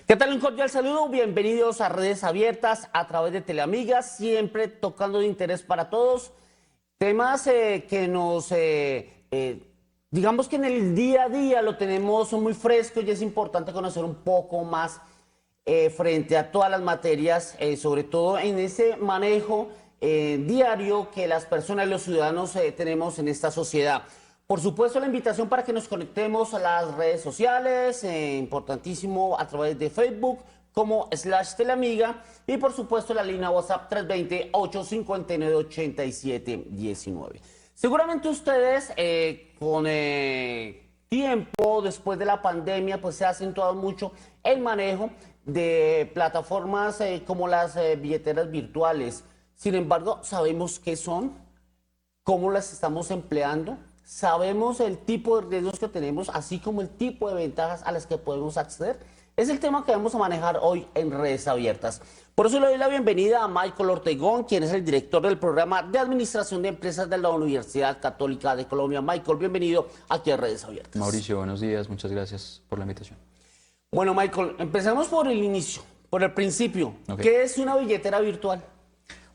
¿Qué tal? Un cordial saludo, bienvenidos a Redes Abiertas a través de Teleamigas, siempre tocando de interés para todos, temas que digamos que en el día a día lo tenemos muy fresco y es importante conocer un poco más frente a todas las materias, sobre todo en ese manejo diario que las personas y los ciudadanos tenemos en esta sociedad. Por supuesto, la invitación para que nos conectemos a las redes sociales, importantísimo a través de Facebook como /Teleamiga y por supuesto la línea WhatsApp 320-859-8719. Seguramente ustedes con tiempo después de la pandemia pues se ha acentuado mucho el manejo de plataformas como las billeteras virtuales. Sin embargo, sabemos qué son, cómo las estamos empleando. Sabemos el tipo de riesgos que tenemos, así como el tipo de ventajas a las que podemos acceder. Es el tema que vamos a manejar hoy en Redes Abiertas. Por eso le doy la bienvenida a Michael Ortegón, quien es el director del programa de Administración de Empresas de la Universidad Católica de Colombia. Michael, bienvenido aquí a Redes Abiertas. Mauricio, buenos días, muchas gracias por la invitación. Bueno, Michael, empecemos por el inicio, por el principio. Okay. ¿Qué es una billetera virtual?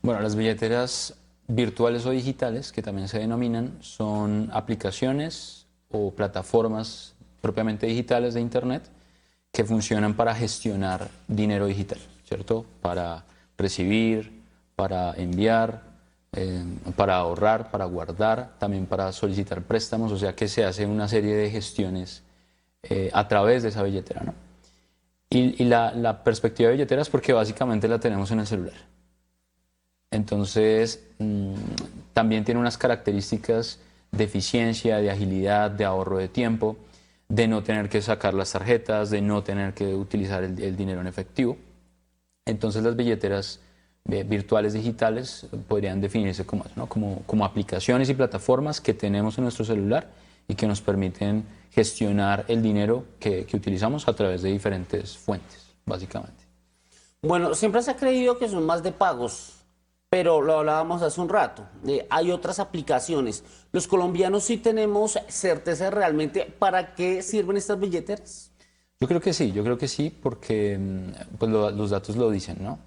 Bueno, las billeteras virtuales o digitales, que también se denominan, son aplicaciones o plataformas propiamente digitales de Internet que funcionan para gestionar dinero digital, ¿cierto? Para recibir, para enviar, para ahorrar, para guardar, también para solicitar préstamos, o sea que se hace una serie de gestiones a través de esa billetera, ¿no? Y la perspectiva de billetera es porque básicamente la tenemos en el celular. Entonces, también tiene unas características de eficiencia, de agilidad, de ahorro de tiempo, de no tener que sacar las tarjetas, de no tener que utilizar el dinero en efectivo. Entonces, las billeteras virtuales digitales podrían definirse como eso, ¿no? Como aplicaciones y plataformas que tenemos en nuestro celular y que nos permiten gestionar el dinero que utilizamos a través de diferentes fuentes, básicamente. Bueno, siempre se ha creído que son más de pagos, pero lo hablábamos hace un rato. Hay otras aplicaciones. ¿Los colombianos sí tenemos certeza realmente para qué sirven estas billeteras? Yo creo que sí, porque pues los datos lo dicen, ¿no?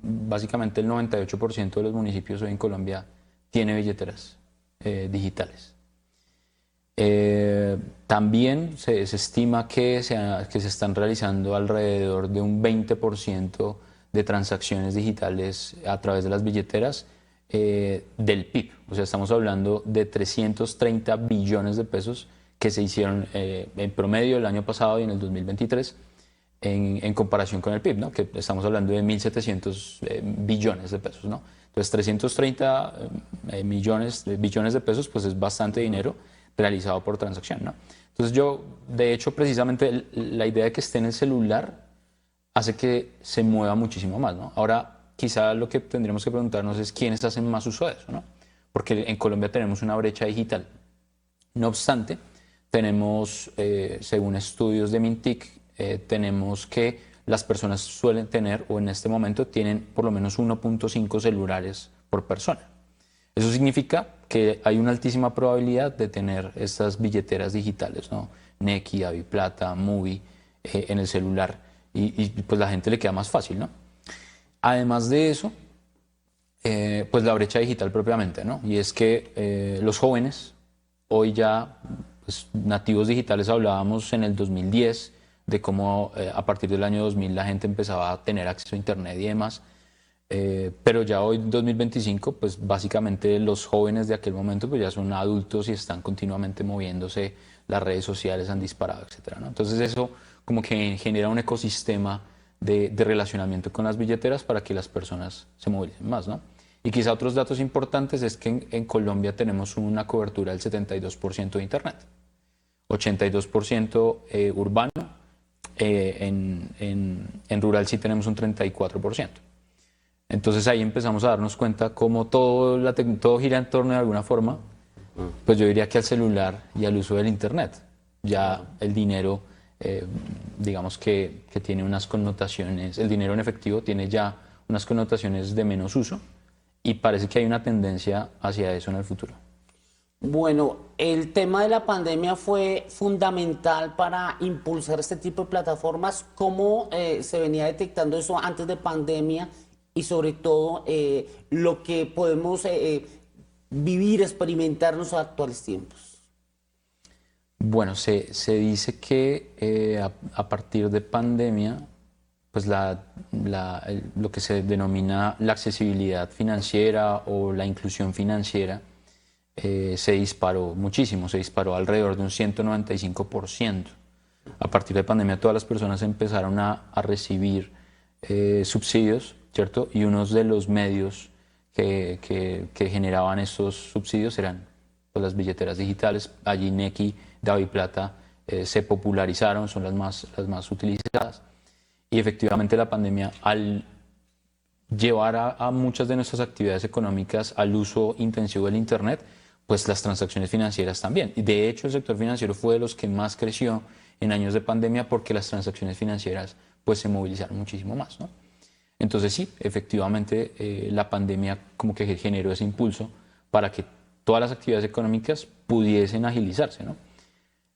Básicamente el 98% de los municipios hoy en Colombia tiene billeteras digitales. También se estima que se están realizando alrededor de un 20% de transacciones digitales a través de las billeteras del PIB. O sea, estamos hablando de 330 billones de pesos que se hicieron en promedio el año pasado y en el 2023 en comparación con el PIB, ¿no? Que estamos hablando de 1.700 billones de pesos, ¿no? Entonces, 330 billones de pesos pues es bastante dinero realizado por transacción, ¿no? Entonces de hecho, precisamente la idea de que esté en el celular hace que se mueva muchísimo más, ¿no? Ahora, quizá lo que tendríamos que preguntarnos es quiénes hacen más uso de eso, ¿no? Porque en Colombia tenemos una brecha digital. No obstante, tenemos, según estudios de Mintic, tenemos que las personas suelen tener, o en este momento tienen por lo menos 1.5 celulares por persona. Eso significa que hay una altísima probabilidad de tener estas billeteras digitales, ¿no? Nequi, Daviplata, Movi, en el celular. Y pues la gente le queda más fácil, ¿no? Además de eso, pues la brecha digital propiamente, ¿no? Y es que los jóvenes, hoy ya pues, nativos digitales, hablábamos en el 2010 de cómo a partir del año 2000 la gente empezaba a tener acceso a internet y demás. Pero ya hoy, 2025, pues básicamente los jóvenes de aquel momento pues ya son adultos y están continuamente moviéndose, las redes sociales han disparado, etcétera, ¿no? Entonces eso como que genera un ecosistema de relacionamiento con las billeteras para que las personas se movilicen más, ¿no? Y quizá otros datos importantes es que en Colombia tenemos una cobertura del 72% de internet, 82% urbano, en rural sí tenemos un 34%. Entonces ahí empezamos a darnos cuenta cómo todo gira en torno de alguna forma, pues yo diría que al celular y al uso del internet. Ya el dinero, digamos que tiene unas connotaciones, el dinero en efectivo tiene ya unas connotaciones de menos uso y parece que hay una tendencia hacia eso en el futuro. Bueno, el tema de la pandemia fue fundamental para impulsar este tipo de plataformas. ¿Cómo se venía detectando eso antes de pandemia? Y sobre todo, lo que podemos vivir, experimentar en los actuales tiempos. Bueno, se dice que a partir de pandemia, pues lo que se denomina la accesibilidad financiera o la inclusión financiera se disparó muchísimo, se disparó alrededor de un 195%. A partir de pandemia todas las personas empezaron a recibir subsidios, ¿cierto? Y unos de los medios que generaban estos subsidios eran pues, las billeteras digitales. Allí Nequi, DaviPlata se popularizaron, son las más utilizadas. Y efectivamente la pandemia, al llevar a muchas de nuestras actividades económicas al uso intensivo del Internet, pues las transacciones financieras también. Y de hecho el sector financiero fue de los que más creció en años de pandemia porque las transacciones financieras pues se movilizaron muchísimo más, ¿no? Entonces sí, efectivamente la pandemia como que generó ese impulso para que todas las actividades económicas pudiesen agilizarse, ¿no?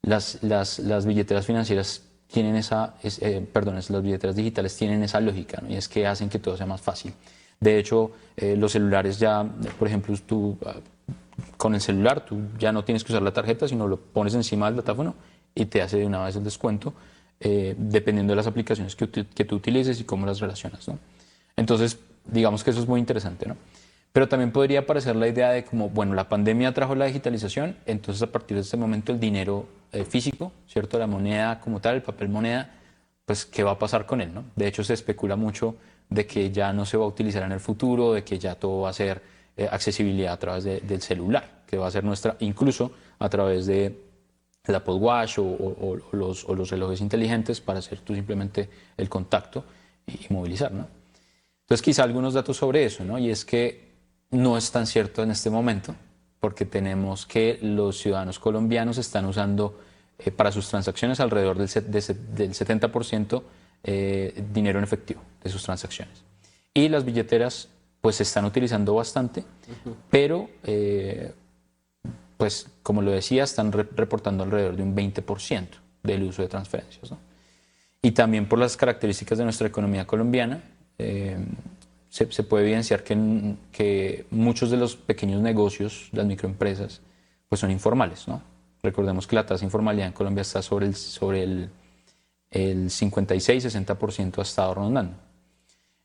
Las billeteras financieras tienen las billeteras digitales tienen esa lógica, ¿no? Y es que hacen que todo sea más fácil. De hecho, los celulares ya, por ejemplo, con el celular tú ya no tienes que usar la tarjeta, sino lo pones encima del datáfono y te hace de una vez el descuento, dependiendo de las aplicaciones que tú utilices y cómo las relacionas, ¿no? Entonces, digamos que eso es muy interesante, ¿no? Pero también podría aparecer la idea de como, bueno, la pandemia trajo la digitalización, entonces a partir de este momento el dinero físico, ¿cierto? La moneda como tal, el papel moneda, pues ¿qué va a pasar con él, no? De hecho se especula mucho de que ya no se va a utilizar en el futuro, de que ya todo va a ser accesibilidad a través del celular, que va a ser nuestra, incluso a través de el Apple Watch o los relojes inteligentes para hacer tú simplemente el contacto y movilizar, ¿no? Entonces quizá algunos datos sobre eso, ¿no? Y es que no es tan cierto en este momento, porque tenemos que los ciudadanos colombianos están usando para sus transacciones alrededor del 70% dinero en efectivo de sus transacciones. Y las billeteras pues se están utilizando bastante, pero pues como lo decía, están reportando alrededor de un 20% del uso de transferencias, ¿no? Y también por las características de nuestra economía colombiana, se puede evidenciar que muchos de los pequeños negocios, las microempresas, pues son informales, ¿no? Recordemos que la tasa de informalidad en Colombia está sobre el 56-60% ha estado rondando.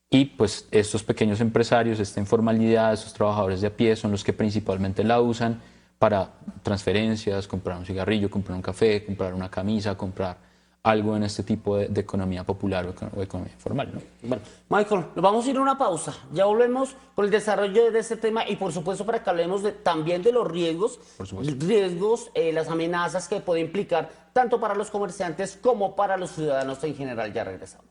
Y pues estos pequeños empresarios, esta informalidad, estos trabajadores de a pie son los que principalmente la usan para transferencias, comprar un cigarrillo, comprar un café, comprar una camisa, comprar algo en este tipo de economía popular o economía informal, ¿no? Bueno, Michael, nos vamos a ir a una pausa. Ya volvemos con el desarrollo de este tema y por supuesto para que hablemos también de los riesgos, las amenazas que puede implicar tanto para los comerciantes como para los ciudadanos en general. Ya regresamos.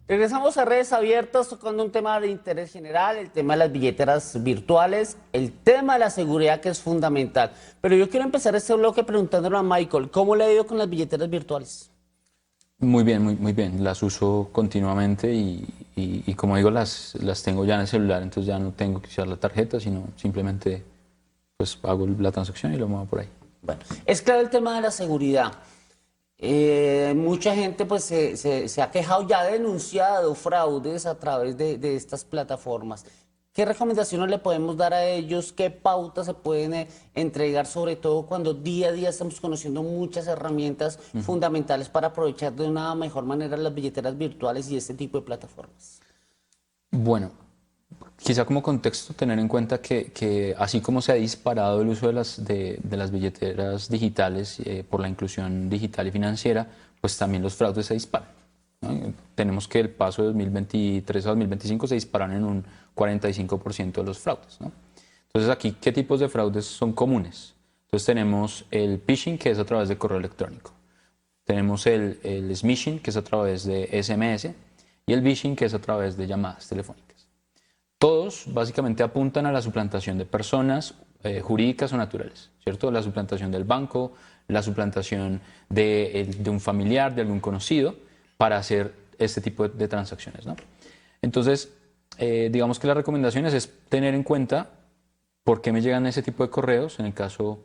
Regresamos a Redes Abiertas tocando un tema de interés general, el tema de las billeteras virtuales, el tema de la seguridad que es fundamental. Pero yo quiero empezar este bloque preguntándole a Michael, ¿cómo le ha ido con las billeteras virtuales? Muy bien, muy bien. Las uso continuamente y como digo, las tengo ya en el celular, entonces ya no tengo que usar la tarjeta, sino simplemente pues hago la transacción y lo muevo por ahí. Bueno, es claro el tema de la seguridad. Mucha gente pues se ha quejado, ya ha denunciado fraudes a través de estas plataformas. ¿Qué recomendaciones le podemos dar a ellos? ¿Qué pautas se pueden entregar, sobre todo cuando día a día estamos conociendo muchas herramientas fundamentales para aprovechar de una mejor manera las billeteras virtuales y este tipo de plataformas? Bueno, quizá como contexto tener en cuenta que así como se ha disparado el uso de las billeteras digitales por la inclusión digital y financiera, pues también los fraudes se disparan, ¿no? Tenemos que el paso de 2023 a 2025 se disparan en un 45% de los fraudes, ¿no? Entonces aquí, ¿qué tipos de fraudes son comunes? Entonces tenemos el phishing, que es a través de correo electrónico. Tenemos el smishing, que es a través de SMS, y el vishing, que es a través de llamadas telefónicas. Todos básicamente apuntan a la suplantación de personas jurídicas o naturales, ¿cierto? La suplantación del banco, la suplantación de un familiar, de algún conocido, para hacer este tipo de transacciones, ¿no? Entonces, digamos que las recomendaciones es tener en cuenta por qué me llegan ese tipo de correos, en el caso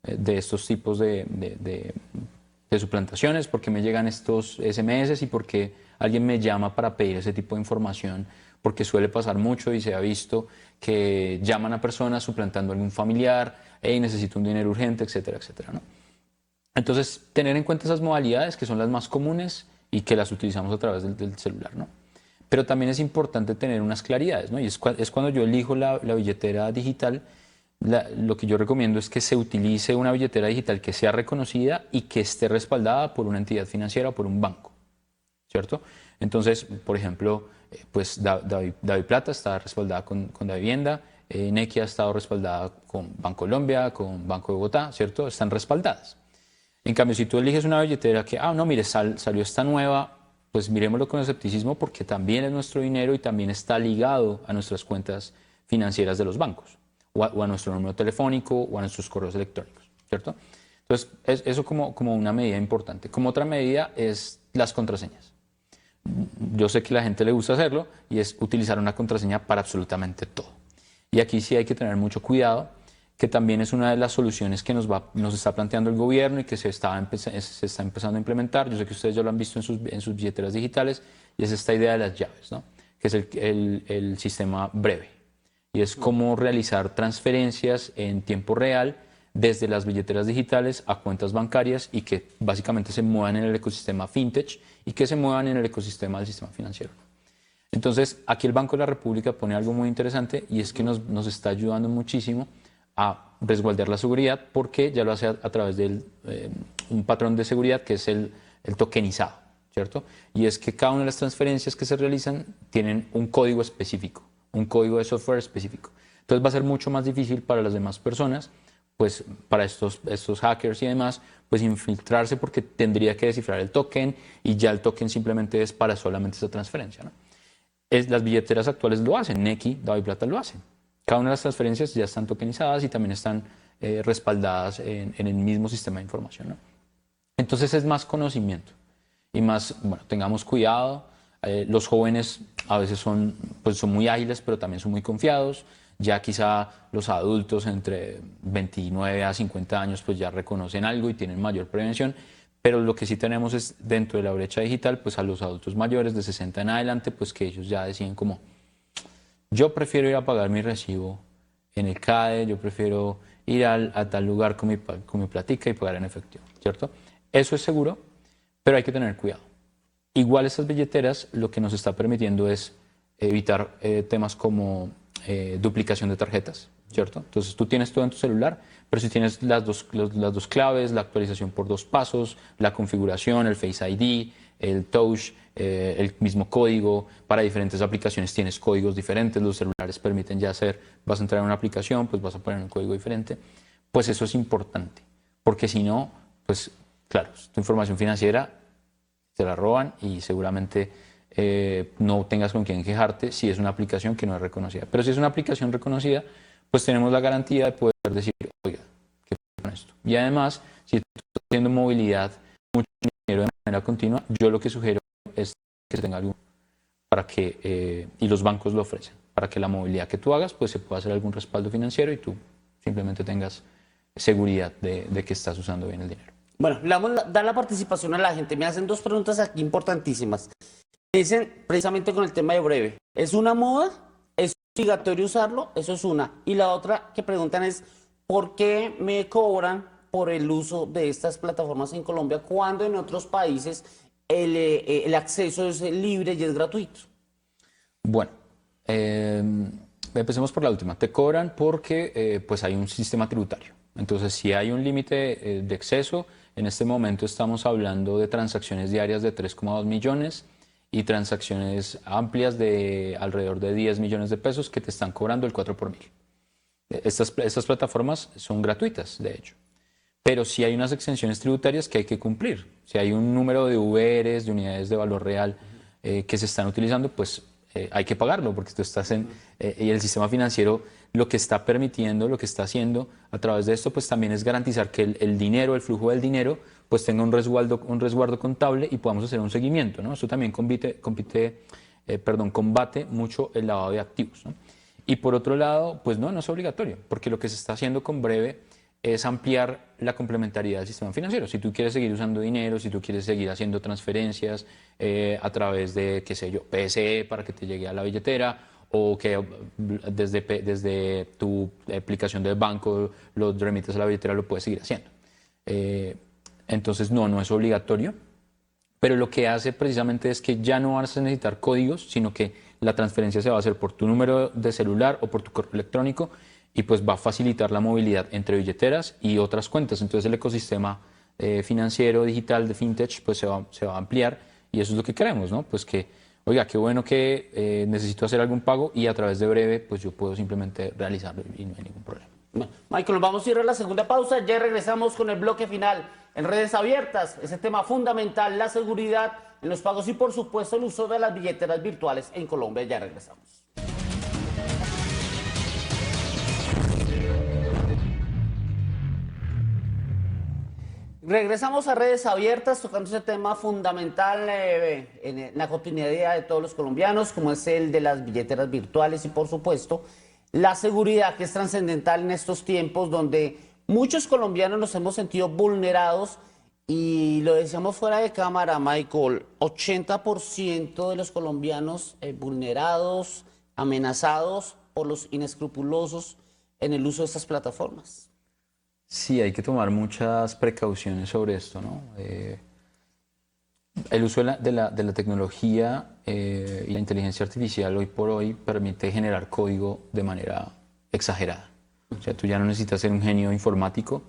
de estos tipos de suplantaciones, por qué me llegan estos SMS y por qué alguien me llama para pedir ese tipo de información, porque suele pasar mucho y se ha visto que llaman a personas suplantando a algún familiar, hey, necesito un dinero urgente, etcétera, etcétera, ¿no? Entonces, tener en cuenta esas modalidades que son las más comunes y que las utilizamos a través del celular, ¿no? Pero también es importante tener unas claridades, ¿no? Y es cuando yo elijo la billetera digital, lo que yo recomiendo es que se utilice una billetera digital que sea reconocida y que esté respaldada por una entidad financiera o por un banco, ¿cierto? Entonces, por ejemplo, pues DaviPlata está respaldada con Davivienda, Nequi ha estado respaldada con Bancolombia, con Banco de Bogotá, ¿cierto? Están respaldadas. En cambio, si tú eliges una billetera que, no, mire, salió esta nueva, pues miremoslo con escepticismo porque también es nuestro dinero y también está ligado a nuestras cuentas financieras de los bancos, o a nuestro número telefónico, o a nuestros correos electrónicos, ¿cierto? Entonces, eso como una medida importante. Como otra medida es las contraseñas. Yo sé que a la gente le gusta hacerlo y es utilizar una contraseña para absolutamente todo. Y aquí sí hay que tener mucho cuidado, que también es una de las soluciones que nos está planteando el gobierno y que se está empezando a implementar. Yo sé que ustedes ya lo han visto en sus billeteras digitales, y es esta idea de las llaves, ¿no? Que es el sistema breve. Y es cómo realizar transferencias en tiempo real desde las billeteras digitales a cuentas bancarias y que básicamente se muevan en el ecosistema fintech y que se muevan en el ecosistema del sistema financiero. Entonces, aquí el Banco de la República pone algo muy interesante y es que nos está ayudando muchísimo a resguardar la seguridad porque ya lo hace a través de un patrón de seguridad que es el tokenizado, ¿cierto? Y es que cada una de las transferencias que se realizan tienen un código específico, un código de software específico. Entonces va a ser mucho más difícil para las demás personas, pues para estos hackers y demás, pues infiltrarse porque tendría que descifrar el token y ya el token simplemente es para solamente esa transferencia, ¿no? Las billeteras actuales lo hacen, Nequi, DaviPlata lo hacen. Cada una de las transferencias ya están tokenizadas y también están respaldadas en el mismo sistema de información, ¿no? Entonces es más conocimiento y más, bueno, tengamos cuidado. Los jóvenes a veces son muy ágiles, pero también son muy confiados. Ya quizá los adultos entre 29 a 50 años pues ya reconocen algo y tienen mayor prevención. Pero lo que sí tenemos es dentro de la brecha digital, pues a los adultos mayores de 60 en adelante, pues que ellos ya deciden como, yo prefiero ir a pagar mi recibo en el CADE, yo prefiero ir a tal lugar con mi platica y pagar en efectivo, ¿cierto? Eso es seguro, pero hay que tener cuidado. Igual estas billeteras lo que nos está permitiendo es evitar temas como duplicación de tarjetas, ¿cierto? Entonces tú tienes todo en tu celular, pero si tienes las dos claves, la actualización por 2 pasos, la configuración, el Face ID, el Touch, el mismo código, para diferentes aplicaciones tienes códigos diferentes, los celulares permiten ya vas a entrar en una aplicación, pues vas a poner un código diferente, pues eso es importante, porque si no, pues claro, tu información financiera te la roban y seguramente no tengas con quién quejarte si es una aplicación que no es reconocida. Pero si es una aplicación reconocida, pues tenemos la garantía de poder decir, oiga, ¿qué pasa con esto? Y además, si tú estás haciendo movilidad, mucho dinero de manera continua, yo lo que sugiero es que se tenga algún para que, y los bancos lo ofrecen, para que la movilidad que tú hagas, pues se pueda hacer algún respaldo financiero y tú simplemente tengas seguridad de que estás usando bien el dinero. Bueno, le vamos a dar la participación a la gente. Me hacen 2 preguntas aquí importantísimas. Me dicen precisamente con el tema de breve. ¿Es una moda? ¿Es obligatorio usarlo? Eso es una. Y la otra que preguntan es, ¿por qué me cobran por el uso de estas plataformas en Colombia cuando en otros países el acceso es libre y es gratuito? Bueno, empecemos por la última. Te cobran porque pues hay un sistema tributario. Entonces, si hay un límite de exceso, en este momento estamos hablando de transacciones diarias de 3,2 millones y transacciones amplias de alrededor de 10 millones de pesos que te están cobrando el 4 por mil. Estas plataformas son gratuitas, de hecho. Pero sí hay unas exenciones tributarias que hay que cumplir. Si hay un número de URs, de unidades de valor real, que se están utilizando, pues hay que pagarlo porque tú estás y el sistema financiero lo que está permitiendo, lo que está haciendo a través de esto, pues también es garantizar que el dinero, el flujo del dinero, pues tenga un resguardo contable y podamos hacer un seguimiento, ¿no? Esto también combate mucho el lavado de activos, ¿no? Y por otro lado, pues no es obligatorio, porque lo que se está haciendo con Breve es ampliar la complementariedad del sistema financiero. Si tú quieres seguir usando dinero, si tú quieres seguir haciendo transferencias a través de, qué sé yo, PSE para que te llegue a la billetera, o que desde tu aplicación del banco lo remites a la billetera, lo puedes seguir haciendo. Entonces, no es obligatorio, pero lo que hace precisamente es que ya no vas a necesitar códigos, sino que la transferencia se va a hacer por tu número de celular o por tu correo electrónico, y pues va a facilitar la movilidad entre billeteras y otras cuentas. Entonces el ecosistema financiero, digital, de fintech, pues se va a ampliar, y eso es lo que queremos, ¿no? Pues que, oiga, qué bueno que necesito hacer algún pago y a través de Breve, pues yo puedo simplemente realizarlo y no hay ningún problema. Bueno, Michael, nos vamos a ir a la segunda pausa, ya regresamos con el bloque final en redes abiertas, ese tema fundamental, la seguridad en los pagos y por supuesto el uso de las billeteras virtuales en Colombia. Ya regresamos. Regresamos a redes abiertas tocando ese tema fundamental en la cotidianidad de todos los colombianos, como es el de las billeteras virtuales y por supuesto la seguridad, que es trascendental en estos tiempos donde muchos colombianos nos hemos sentido vulnerados, y lo decíamos fuera de cámara, Michael, 80% de los colombianos vulnerados, amenazados por los inescrupulosos en el uso de estas plataformas. Sí, hay que tomar muchas precauciones sobre esto, ¿no? El uso de la tecnología y la inteligencia artificial hoy por hoy permite generar código de manera exagerada. O sea, tú ya no necesitas ser un genio informático,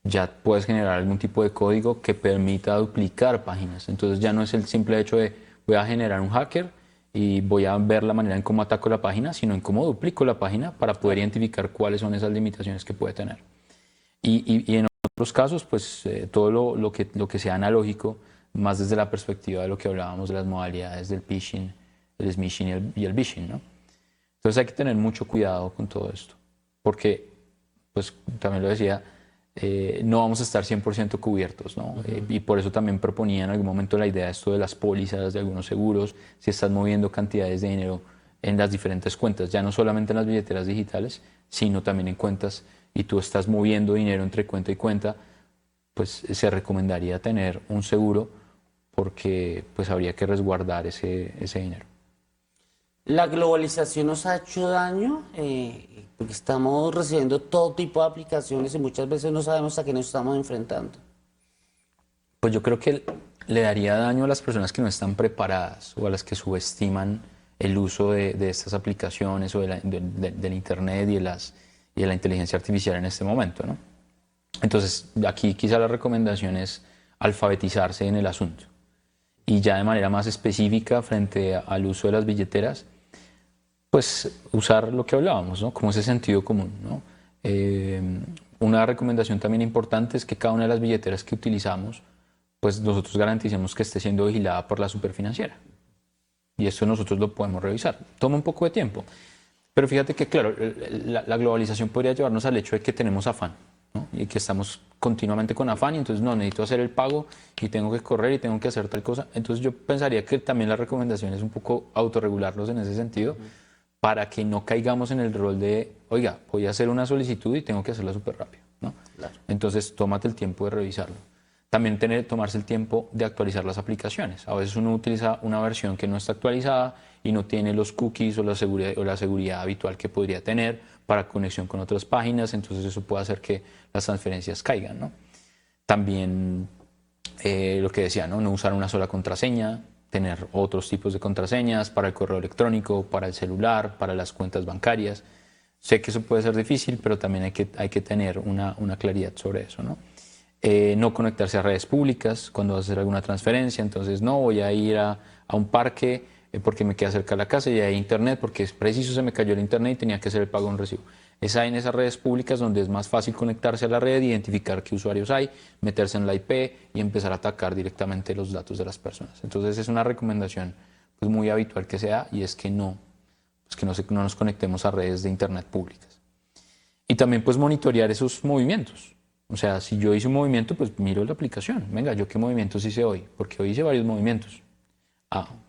ya puedes generar algún tipo de código que permita duplicar páginas. Entonces ya no es el simple hecho de voy a generar un hacker y voy a ver la manera en cómo ataco la página, sino en cómo duplico la página para poder identificar cuáles son esas limitaciones que puede tener. Y en otros casos, pues todo lo que sea analógico, más desde la perspectiva de lo que hablábamos de las modalidades del phishing, el smishing y el vishing, ¿no? Entonces hay que tener mucho cuidado con todo esto, porque, pues también lo decía, no vamos a estar 100% cubiertos, ¿no? Y por eso también proponía en algún momento la idea de esto de las pólizas, de algunos seguros, si estás moviendo cantidades de dinero en las diferentes cuentas, ya no solamente en las billeteras digitales, sino también en cuentas, y tú estás moviendo dinero entre cuenta y cuenta, pues se recomendaría tener un seguro, porque pues habría que resguardar ese dinero. La globalización nos ha hecho daño, porque estamos recibiendo todo tipo de aplicaciones y muchas veces no sabemos a qué nos estamos enfrentando. Pues yo creo que le daría daño a las personas que no están preparadas o a las que subestiman el uso de estas aplicaciones o del Internet y de la inteligencia artificial en este momento, ¿no? Entonces, aquí quizá la recomendación es alfabetizarse en el asunto, y ya de manera más específica frente al uso de las billeteras, pues usar lo que hablábamos, ¿no? Como ese sentido común, ¿no? Una recomendación también importante es que cada una de las billeteras que utilizamos, pues nosotros garanticemos que esté siendo vigilada por la superfinanciera, y eso nosotros lo podemos revisar. Toma un poco de tiempo, pero fíjate que, claro, la globalización podría llevarnos al hecho de que tenemos afán, ¿no? Y que estamos continuamente con afán, y entonces no, necesito hacer el pago y tengo que correr y tengo que hacer tal cosa. Entonces yo pensaría que también la recomendación es un poco autorregularlos en ese sentido, para que no caigamos en el rol de, oiga, voy a hacer una solicitud y tengo que hacerla súper rápido, ¿no? Claro. Entonces tómate el tiempo de revisarlo. También tomarse el tiempo de actualizar las aplicaciones. A veces uno utiliza una versión que no está actualizada y no tiene los cookies o la seguridad habitual que podría tener para conexión con otras páginas, entonces eso puede hacer que las transferencias caigan, ¿no? También lo que decía, ¿no? No usar una sola contraseña, tener otros tipos de contraseñas para el correo electrónico, para el celular, para las cuentas bancarias. Sé que eso puede ser difícil, pero también hay que tener una claridad sobre eso, ¿no? No conectarse a redes públicas cuando vas a hacer alguna transferencia. Entonces, no, voy a ir a un parque porque me queda cerca de la casa y hay internet, porque es preciso, se me cayó el internet y tenía que hacer el pago de un recibo. Es ahí en esas redes públicas donde es más fácil conectarse a la red, identificar qué usuarios hay, meterse en la IP y empezar a atacar directamente los datos de las personas. Entonces, es una recomendación pues, muy habitual que se da, y es que no nos conectemos a redes de internet públicas. Y también pues monitorear esos movimientos. O sea, si yo hice un movimiento, pues miro la aplicación. Venga, ¿yo qué movimientos hice hoy? Porque hoy hice varios movimientos.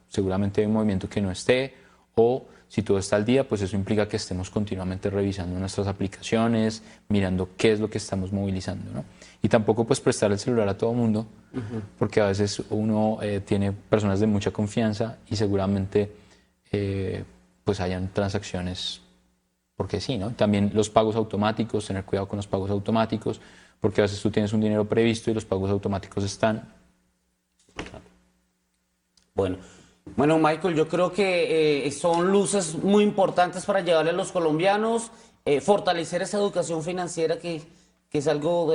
Seguramente hay un movimiento que no esté, o si todo está al día, pues eso implica que estemos continuamente revisando nuestras aplicaciones, mirando qué es lo que estamos movilizando, ¿no? Y tampoco pues prestar el celular a todo mundo, porque a veces uno tiene personas de mucha confianza y seguramente pues hayan transacciones porque sí, ¿no? También los pagos automáticos, tener cuidado con los pagos automáticos, porque a veces tú tienes un dinero previsto y los pagos automáticos están. Bueno, Michael, yo creo que son luces muy importantes para llevarle a los colombianos, fortalecer esa educación financiera que es algo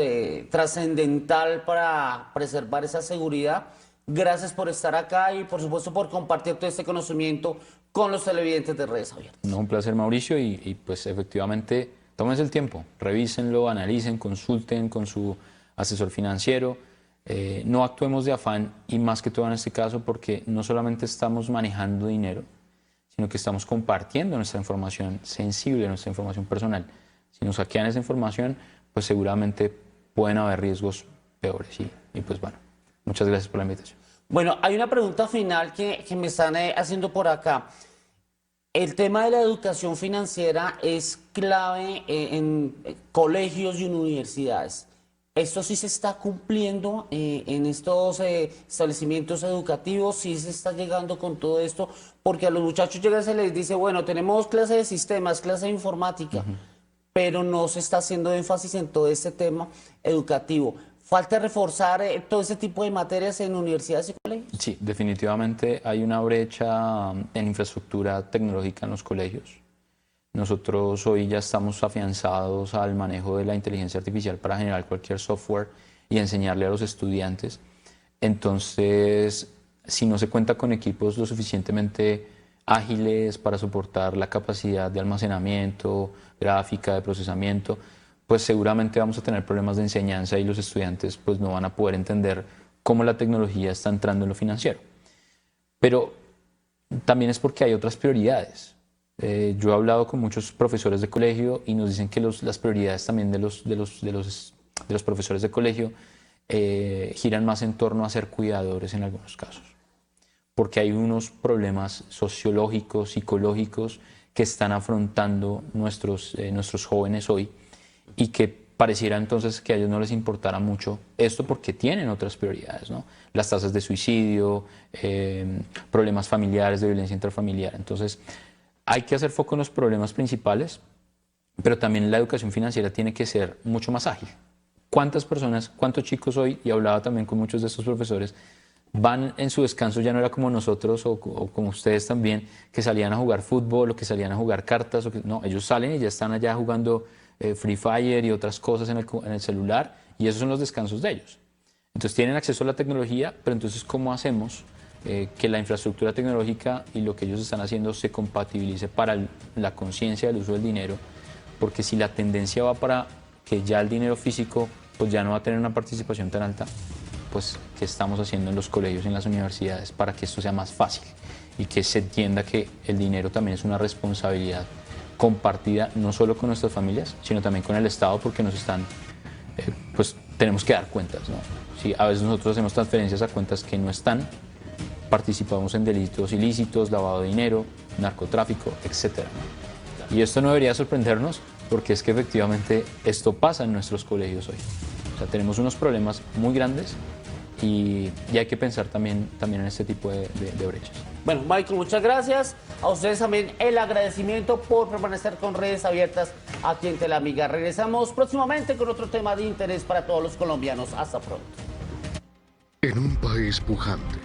trascendental para preservar esa seguridad. Gracias por estar acá y por supuesto por compartir todo este conocimiento con los televidentes de Redes Abiertas. No, un placer, Mauricio, y pues efectivamente tómense el tiempo, revísenlo, analicen, consulten con su asesor financiero. No actuemos de afán, y más que todo en este caso porque no solamente estamos manejando dinero, sino que estamos compartiendo nuestra información sensible, nuestra información personal. Si nos hackean esa información, pues seguramente pueden haber riesgos peores. Y pues bueno, muchas gracias por la invitación. Bueno, hay una pregunta final que me están haciendo por acá. El tema de la educación financiera es clave en colegios y universidades. ¿Esto sí se está cumpliendo en estos establecimientos educativos? ¿Sí se está llegando con todo esto? Porque a los muchachos llega y se les dice, bueno, tenemos clase de sistemas, clase de informática, pero no se está haciendo énfasis en todo este tema educativo. ¿Falta reforzar todo ese tipo de materias en universidades y colegios? Sí, definitivamente hay una brecha en infraestructura tecnológica en los colegios. Nosotros hoy ya estamos afianzados al manejo de la inteligencia artificial para generar cualquier software y enseñarle a los estudiantes. Entonces, si no se cuenta con equipos lo suficientemente ágiles para soportar la capacidad de almacenamiento, gráfica, de procesamiento, pues seguramente vamos a tener problemas de enseñanza y los estudiantes pues no van a poder entender cómo la tecnología está entrando en lo financiero. Pero también es porque hay otras prioridades. Yo he hablado con muchos profesores de colegio y nos dicen que las prioridades también de los profesores de colegio giran más en torno a ser cuidadores en algunos casos. Porque hay unos problemas sociológicos, psicológicos que están afrontando nuestros jóvenes hoy, y que pareciera entonces que a ellos no les importara mucho esto porque tienen otras prioridades, ¿no? Las tasas de suicidio, problemas familiares, de violencia intrafamiliar. Entonces, hay que hacer foco en los problemas principales, pero también la educación financiera tiene que ser mucho más ágil. ¿Cuántas personas, cuántos chicos hoy, y hablaba también con muchos de estos profesores, van en su descanso, ya no era como nosotros o como ustedes también, que salían a jugar fútbol o que salían a jugar cartas? No, ellos salen y ya están allá jugando Free Fire y otras cosas en el celular, y esos son los descansos de ellos. Entonces tienen acceso a la tecnología, pero entonces ¿cómo hacemos que la infraestructura tecnológica y lo que ellos están haciendo se compatibilice para la conciencia del uso del dinero? Porque si la tendencia va para que ya el dinero físico pues ya no va a tener una participación tan alta, pues ¿qué estamos haciendo en los colegios y en las universidades para que esto sea más fácil y que se entienda que el dinero también es una responsabilidad compartida no solo con nuestras familias, sino también con el Estado, porque nos están, pues tenemos que dar cuentas, ¿no? Si a veces nosotros hacemos transferencias a cuentas que no están, participamos en delitos ilícitos, lavado de dinero, narcotráfico, etc. Y esto no debería sorprendernos, porque es que efectivamente esto pasa en nuestros colegios hoy. O sea, tenemos unos problemas muy grandes y hay que pensar también en este tipo de brechas. Bueno, Michael, muchas gracias. A ustedes también el agradecimiento por permanecer con Redes Abiertas aquí en Telamiga. Regresamos próximamente con otro tema de interés para todos los colombianos. Hasta pronto. En un país pujante,